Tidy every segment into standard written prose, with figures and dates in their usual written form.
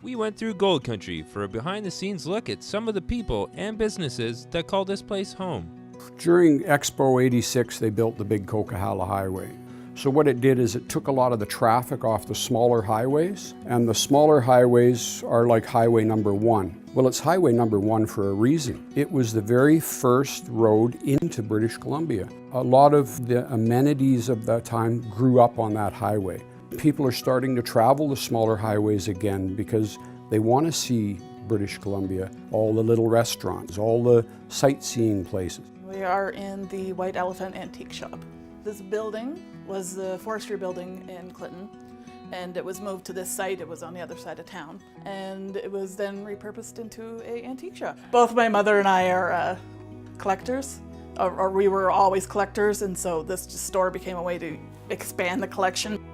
We went through Gold Country for a behind-the-scenes look at some of the people and businesses that call this place home. During Expo 86, they built the big Coquihalla Highway. So what it did is it took a lot of the traffic off the smaller highways, and the smaller highways are like highway number 1. Well, it's highway number 1 for a reason. It was the very first road into British Columbia. A lot of the amenities of that time grew up on that highway. People are starting to travel the smaller highways again because they want to see British Columbia, all the little restaurants, all the sightseeing places. We are in the White Elephant Antique Shop. This building was the forestry building in Clinton, and it was moved to this site. It was on the other side of town, and it was then repurposed into an antique shop. Both my mother and I are collectors, or we were always collectors, and so this store became a way to expand the collection.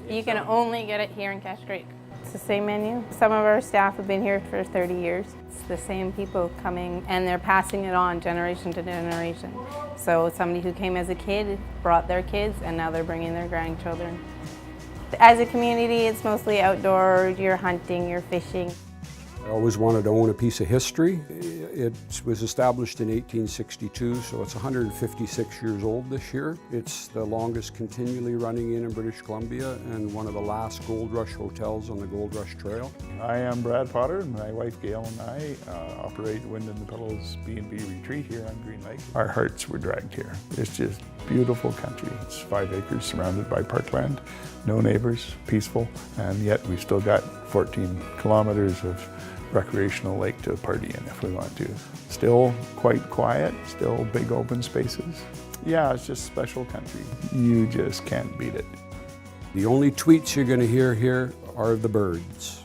You can only get it here in Cache Creek. It's the same menu. Some of our staff have been here for 30 years. It's the same people coming, and they're passing it on generation to generation. So somebody who came as a kid brought their kids, and now they're bringing their grandchildren. As a community, it's mostly outdoor. You're hunting, you're fishing. I always wanted to own a piece of history. It was established in 1862, so it's 156 years old this year. It's the longest continually running inn in British Columbia and one of the last Gold Rush hotels on the Gold Rush Trail. I am Brad Potter, and my wife Gail and I operate Wind in the Pillows B&B Retreat here on Green Lake. Our hearts were dragged here. It's just beautiful country. It's 5 acres surrounded by parkland, no neighbors, peaceful, and yet we've still got 14 kilometers of recreational lake to party in if we want to. Still quite quiet, still big open spaces. Yeah, it's just special country. You just can't beat it. The only tweets you're going to hear here are the birds.